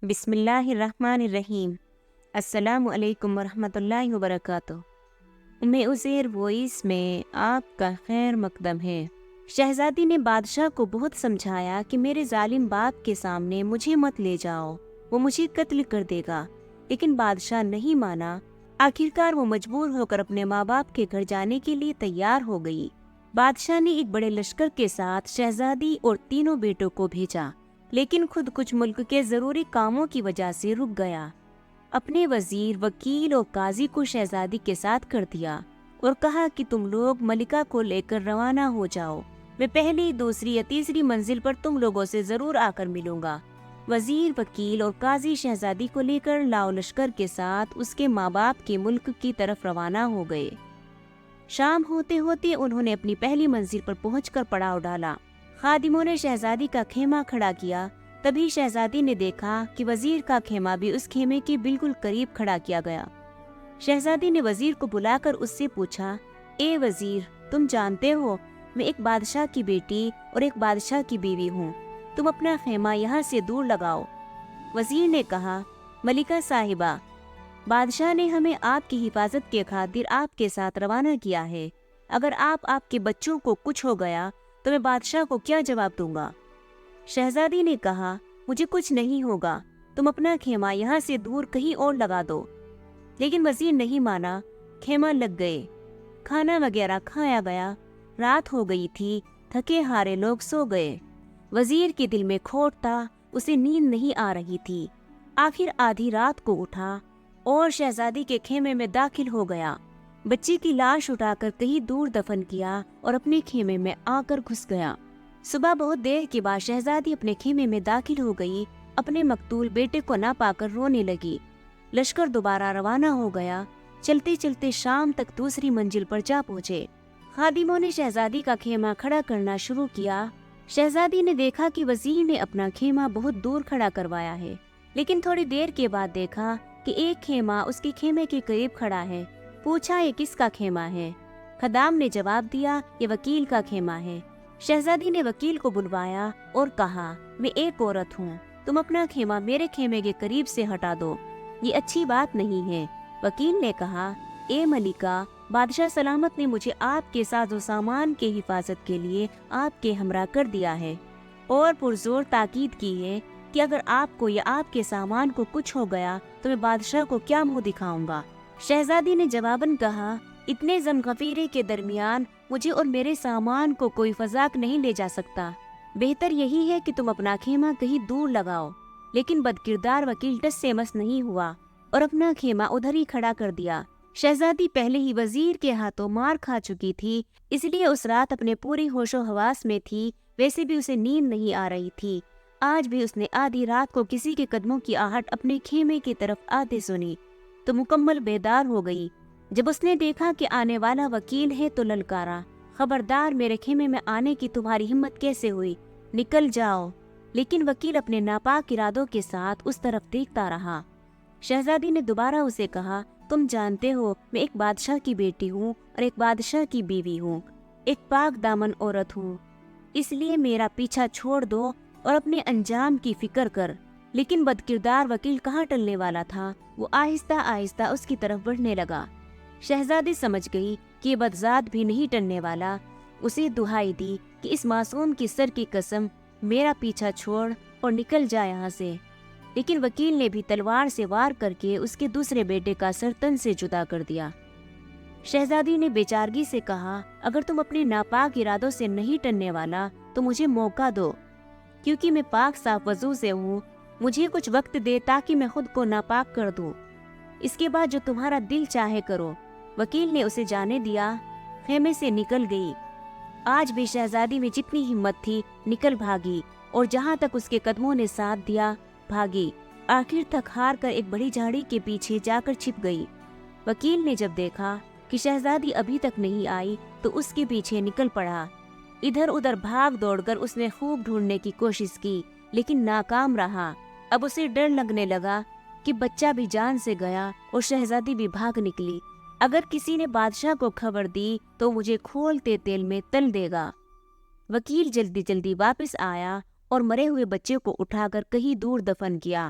بسم اللہ الرحمن الرحیم۔ السلام علیکم ورحمۃ اللہ وبرکاتہ۔ عزیر وائس میں آپ کا خیر مقدم ہے۔ شہزادی نے بادشاہ کو بہت سمجھایا کہ میرے ظالم باپ کے سامنے مجھے مت لے جاؤ، وہ مجھے قتل کر دے گا، لیکن بادشاہ نہیں مانا۔ آخرکار وہ مجبور ہو کر اپنے ماں باپ کے گھر جانے کے لیے تیار ہو گئی۔ بادشاہ نے ایک بڑے لشکر کے ساتھ شہزادی اور تینوں بیٹوں کو بھیجا، لیکن خود کچھ ملک کے ضروری کاموں کی وجہ سے رک گیا۔ اپنے وزیر، وکیل اور قاضی کو شہزادی کے ساتھ کر دیا اور کہا کہ تم لوگ ملکہ کو لے کر روانہ ہو جاؤ، میں پہلی، دوسری یا تیسری منزل پر تم لوگوں سے ضرور آ کر ملوں گا۔ وزیر، وکیل اور قاضی شہزادی کو لے کر لاؤ لشکر کے ساتھ اس کے ماں باپ کے ملک کی طرف روانہ ہو گئے۔ شام ہوتے ہوتے انہوں نے اپنی پہلی منزل پر پہنچ کر پڑاؤ ڈالا۔ خادموں نے شہزادی کا خیمہ کھڑا کیا۔ تبھی شہزادی نے دیکھا کہ وزیر کا خیمہ بھی اس خیمے کے بالکل قریب کھڑا کیا گیا۔ شہزادی نے وزیر کو بلا کر اس سے پوچھا، اے وزیر، تم جانتے ہو میں ایک بادشاہ کی بیٹی اور ایک بادشاہ کی بیوی ہوں، تم اپنا خیمہ یہاں سے دور لگاؤ۔ وزیر نے کہا، ملکہ صاحبہ، بادشاہ نے ہمیں آپ کی حفاظت کے خاطر آپ کے ساتھ روانہ کیا ہے۔ اگر آپ کے بچوں کو کچھ ہو گیا تو میں بادشاہ کو کیا جواب دوں گا؟ شہزادی نے کہا، مجھے کچھ نہیں ہوگا، تم اپنا خیمہ یہاں سے دور کہیں اور لگا دو۔ لیکن وزیر نہیں مانا۔ خیمہ لگ گئے، کھانا وغیرہ کھایا گیا، رات ہو گئی تھی، تھکے ہارے لوگ سو گئے۔ وزیر کے دل میں کھوٹ تھا، اسے نیند نہیں آ رہی تھی۔ آخر آدھی رات کو اٹھا اور شہزادی کے خیمے میں داخل ہو گیا۔ بچی کی لاش اٹھا کر کہیں دور دفن کیا اور اپنے خیمے میں آ کر گھس گیا۔ صبح بہت دیر کے بعد شہزادی اپنے خیمے میں داخل ہو گئی، اپنے مقتول بیٹے کو نہ پا کر رونے لگی۔ لشکر دوبارہ روانہ ہو گیا۔ چلتے چلتے شام تک دوسری منزل پر جا پہنچے۔ خادموں نے شہزادی کا خیمہ کھڑا کرنا شروع کیا۔ شہزادی نے دیکھا کہ وزیر نے اپنا خیمہ بہت دور کھڑا کروایا ہے، لیکن تھوڑی دیر کے بعد دیکھا کہ ایک خیمہ اس کے خیمے کے قریب کھڑا ہے۔ پوچھا، یہ کس کا خیمہ ہے؟ خدام نے جواب دیا، یہ وکیل کا خیمہ ہے۔ شہزادی نے وکیل کو بلوایا اور کہا، میں ایک عورت ہوں، تم اپنا خیمہ میرے خیمے کے قریب سے ہٹا دو، یہ اچھی بات نہیں ہے۔ وکیل نے کہا، اے ملکہ، بادشاہ سلامت نے مجھے آپ کے ساز و سامان کے حفاظت کے لیے آپ کے ہمراہ کر دیا ہے اور پرزور تاکید کی ہے کہ اگر آپ کو یا آپ کے سامان کو کچھ ہو گیا تو میں بادشاہ کو کیا منہ دکھاؤں گا؟ شہزادی نے جواباً کہا، اتنے غمغفیرے کے درمیان مجھے اور میرے سامان کو کوئی فضاق نہیں لے جا سکتا، بہتر یہی ہے کہ تم اپنا خیمہ کہیں دور لگاؤ۔ لیکن بدکردار وکیل ٹس سے مس نہیں ہوا اور اپنا خیمہ ادھر ہی کھڑا کر دیا۔ شہزادی پہلے ہی وزیر کے ہاتھوں مار کھا چکی تھی، اس لیے اس رات اپنے پوری ہوش و حواس میں تھی۔ ویسے بھی اسے نیند نہیں آ رہی تھی۔ آج بھی اس نے آدھی رات کو کسی کے قدموں کی آہٹ اپنے خیمے کی طرف آتے سنی تو مکمل بیدار ہو گئی۔ جب اس نے دیکھا کہ آنے والا وکیل ہے تو للکارا، خبردار، میرے خیمے میں آنے کی تمہاری ہمت کیسے ہوئی؟ نکل جاؤ۔ لیکن وکیل اپنے ناپاک ارادوں کے ساتھ اس طرف دیکھتا رہا۔ شہزادی نے دوبارہ اسے کہا، تم جانتے ہو میں ایک بادشاہ کی بیٹی ہوں اور ایک بادشاہ کی بیوی ہوں، ایک پاک دامن عورت ہوں، اس لیے میرا پیچھا چھوڑ دو اور اپنے انجام کی فکر کر۔ لیکن بدکردار وکیل کہاں ٹلنے والا تھا، وہ آہستہ آہستہ اس کی طرف بڑھنے لگا۔ شہزادی سمجھ گئی کہ یہ بدذات بھی نہیں ٹلنے والا۔ اسے دہائی دی کہ اس معصوم کی سر کی قسم، میرا پیچھا چھوڑ اور نکل جا یہاں سے۔ لیکن وکیل نے بھی تلوار سے وار کر کے اس کے دوسرے بیٹے کا سر تن سے جدا کر دیا۔ شہزادی نے بے چارگی سے کہا، اگر تم اپنے ناپاک ارادوں سے نہیں ٹلنے والا تو مجھے موقع دو، کیونکہ میں پاک صاف وضو سے ہوں۔ مجھے کچھ وقت دے تاکہ میں خود کو ناپاک کر دوں، اس کے بعد جو تمہارا دل چاہے کرو۔ وکیل نے اسے جانے دیا، خیمے سے نکل گئی۔ آج بھی شہزادی میں جتنی ہمت تھی نکل بھاگی اور جہاں تک اس کے قدموں نے ساتھ دیا بھاگی، آخر تک ہار کر ایک بڑی جھاڑی کے پیچھے جا کر چھپ گئی۔ وکیل نے جب دیکھا کہ شہزادی ابھی تک نہیں آئی تو اس کے پیچھے نکل پڑا۔ ادھر ادھر بھاگ دوڑ کر اس نے خوب ڈھونڈنے کی کوشش کی، لیکن ناکام رہا۔ اب اسے ڈر لگنے لگا کہ بچہ بھی جان سے گیا اور شہزادی بھی بھاگ نکلی۔ اگر کسی نے بادشاہ کو خبر دی تو مجھے کھولتے تیل میں تل دے گا۔ وکیل جلدی جلدی واپس آیا اور مرے ہوئے بچے کو اٹھا کر کہیں دور دفن کیا۔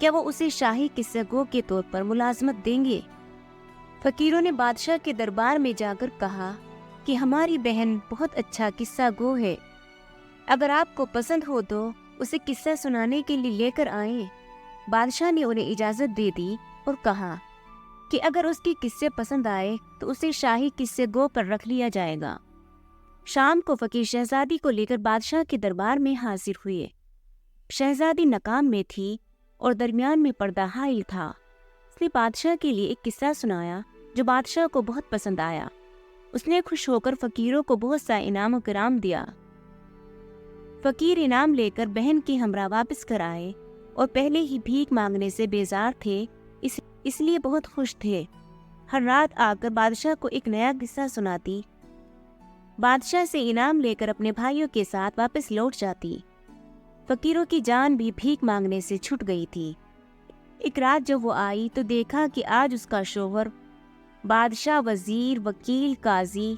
کیا وہ اسے شاہی قصہ گو کے طور پر ملازمت دیں گے؟ فقیروں نے بادشاہ کے دربار میں جا کر کہا کہ ہماری بہن بہت اچھا قصہ گو ہے، اگر آپ کو پسند ہو تو اسے قصہ سنانے کے لیے لے کر آئیں۔ بادشاہ نے انہیں اجازت دے دی اور کہا کہ اگر اس کی قصے پسند آئے تو اسے شاہی قصے گو پر رکھ لیا جائے گا۔ شام کو فقیر شہزادی کو لے کر بادشاہ کے دربار میں حاضر ہوئے۔ شہزادی ناکام میں تھی اور درمیان میں پردہ حائل تھا۔ اس نے بادشاہ کے لیے ایک قصہ سنایا جو بادشاہ کو بہت پسند آیا۔ اس نے خوش ہو کر فقیروں کو بہت سا انعام و کرام دیا۔ فقیر انعام لے کر بہن کے ہمراہ واپس کر آئے اور پہلے ہی بھیک مانگنے سے بیزار تھے، اس لیے بہت خوش تھے۔ ہر رات آ کر بادشاہ کو ایک نیا قصہ سناتی، بادشاہ سے انعام لے کر اپنے بھائیوں کے ساتھ واپس لوٹ جاتی۔ فقیروں کی جان بھی بھیک مانگنے سے چھٹ گئی تھی۔ ایک رات جب وہ آئی تو دیکھا کہ آج اس کا شوہر، بادشاہ، وزیر، وکیل، قاضی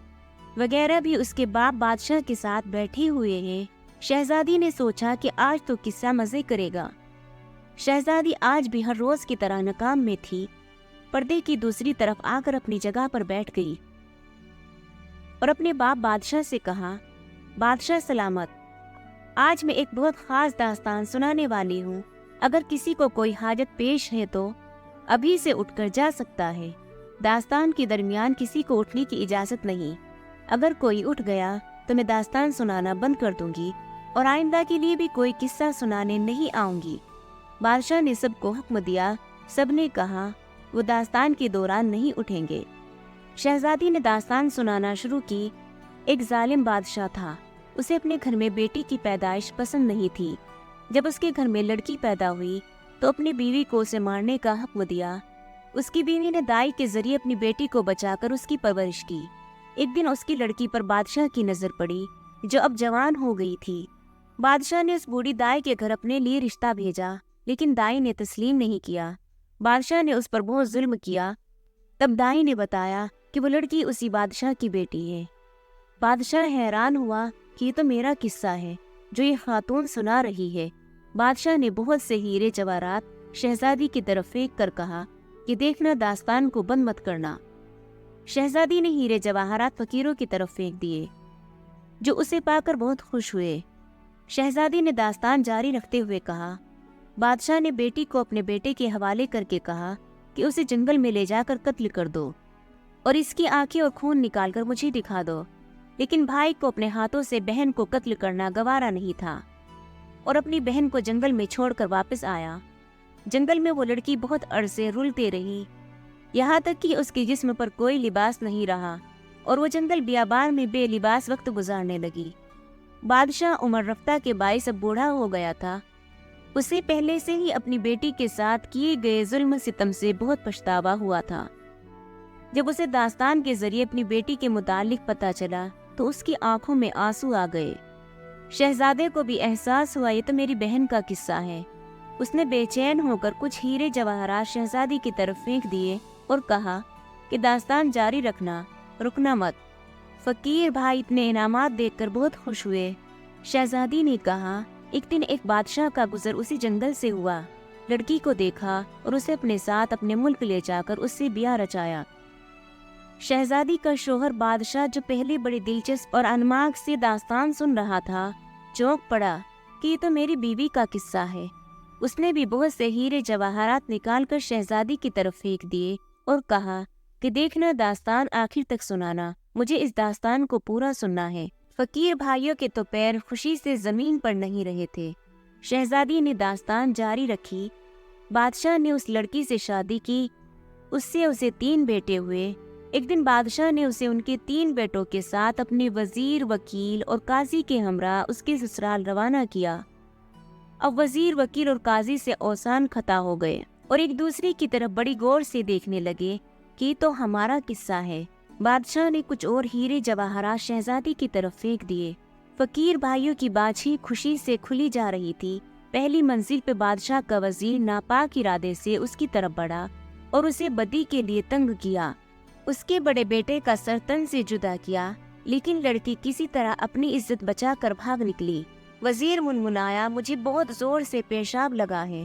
وغیرہ بھی اس کے باپ بادشاہ کے ساتھ بیٹھے ہوئے ہیں۔ شہزادی نے سوچا کہ آج تو قصہ مزے کرے گا۔ شہزادی آج بھی ہر روز کی طرح ناکام میں تھی، پردے کی دوسری طرف آ کر اپنی جگہ پر بیٹھ گئی اور اپنے باپ بادشاہ سے کہا، بادشاہ سلامت، آج میں ایک بہت خاص داستان سنانے والی ہوں۔ اگر کسی کو کوئی حاجت پیش ہے تو ابھی سے اٹھ کر جا سکتا ہے۔ داستان کے درمیان کسی کو اٹھنے کی اجازت نہیں۔ اگر کوئی اٹھ گیا تو میں داستان سنانا بند کر دوں گی اور آئندہ کے لیے بھی کوئی قصہ سنانے نہیں آؤں گی۔ بادشاہ نے سب کو حکم دیا۔ سب نے کہا وہ داستان کے دوران نہیں اٹھیں گے۔ شہزادی نے داستان سنانا شروع کی۔ ایک ظالم بادشاہ تھا۔ اسے اپنے گھر میں بیٹی کی پیدائش پسند نہیں تھی۔ جب اس کے گھر میں لڑکی پیدا ہوئی تو اپنی بیوی کو اسے مارنے کا حکم دیا۔ اس کی بیوی نے دائی کے ذریعے اپنی بیٹی کو بچا کر اس کی پرورش کی۔ ایک دن اس کی لڑکی پر بادشاہ کی نظر پڑی جو اب جوان ہو گئی تھی۔ بادشاہ نے اس بوڑھی دائی کے گھر اپنے لیے رشتہ بھیجا، لیکن دائی نے تسلیم نہیں کیا۔ بادشاہ نے اس پر بہت ظلم کیا۔ تب دائی نے بتایا کہ وہ لڑکی اسی بادشاہ کی بیٹی ہے۔ بادشاہ حیران ہوا کہ یہ تو میرا قصہ ہے جو یہ خاتون سنا رہی ہے۔ بادشاہ نے بہت سے ہیرے جواہرات شہزادی کی طرف پھینک کر کہا کہ دیکھنا، داستان کو بند مت کرنا۔ شہزادی نے ہیرے جواہرات فقیروں کی طرف پھینک دیے جو اسے پا کر بہت خوش ہوئے۔ شہزادی نے داستان جاری رکھتے ہوئے کہا، بادشاہ نے بیٹی کو اپنے بیٹے کے حوالے کر کے کہا کہ اسے جنگل میں لے جا کر قتل کر دو اور اس کی آنکھیں اور خون نکال کر مجھے دکھا دو۔ لیکن بھائی کو اپنے ہاتھوں سے بہن کو قتل کرنا گوارا نہیں تھا اور اپنی بہن کو جنگل میں چھوڑ کر واپس آیا۔ جنگل میں وہ لڑکی بہت عرصے رلتے رہی، یہاں تک کہ اس کے جسم پر کوئی لباس نہیں رہا اور وہ جنگل بیابان میں بے لباس وقت گزارنے لگی۔ بادشاہ عمر رفتہ کے باعث اب بوڑھا ہو گیا تھا۔ اسے پہلے سے ہی اپنی بیٹی کے ساتھ کیے گئے ظلم ستم سے بہت پچھتاوا ہوا تھا۔ جب اسے داستان کے ذریعے اپنی بیٹی کے متعلق پتہ چلا تو اس کی آنکھوں میں آنسو آ گئے۔ شہزادے کو بھی احساس ہوا یہ تو میری بہن کا قصہ ہے۔ اس نے بے چین ہو کر کچھ ہیرے جواہرات شہزادی کی طرف پھینک دیے اور کہا کہ داستان جاری رکھنا، رکنا مت۔ فقیر بھائی اتنے انعامات دیکھ کر بہت خوش ہوئے۔ شہزادی نے کہا، ایک دن ایک بادشاہ کا گزر اسی جنگل سے ہوا۔ لڑکی کو دیکھا اور اسے اپنے ساتھ اپنے ملک لے جا کر اس سے بیاہ رچایا۔ شہزادی کا شوہر بادشاہ جو پہلے بڑی دلچسپ اور انماغ سے داستان سن رہا تھا، چونک پڑا کہ یہ تو میری بیوی کا قصہ ہے۔ اس نے بھی بہت سے ہیرے جواہرات نکال کر شہزادی کی طرف پھینک دیے اور کہا کہ دیکھنا، داستان آخر تک سنانا، مجھے اس داستان کو پورا سننا ہے۔ فقیر بھائیوں کے تو پیر خوشی سے زمین پر نہیں رہے تھے۔ شہزادی نے داستان جاری رکھی۔ بادشاہ نے اس لڑکی سے شادی کی، اس سے اسے 3 بیٹے ہوئے۔ ایک دن بادشاہ نے اسے ان کے 3 بیٹوں کے ساتھ اپنے وزیر، وکیل اور قاضی کے ہمراہ اس کے سسرال روانہ کیا۔ اب وزیر، وکیل اور قاضی سے اوسان خطا ہو گئے اور ایک دوسرے کی طرف بڑی غور سے دیکھنے لگے کہ یہ تو ہمارا قصہ ہے۔ بادشاہ نے کچھ اور ہیرے جواہرات شہزادی کی طرف پھینک دیے۔ فقیر بھائیوں کی باچھی خوشی سے کھلی جا رہی تھی۔ پہلی منزل پہ بادشاہ کا وزیر ناپاک ارادے سے اس کی طرف بڑھا اور اسے بدی کے لیے تنگ کیا۔ اس کے بڑے بیٹے کا سر تن سے جدا کیا، لیکن لڑکی کسی طرح اپنی عزت بچا کر بھاگ نکلی۔ وزیر منمنایا، مجھے بہت زور سے پیشاب لگا ہے۔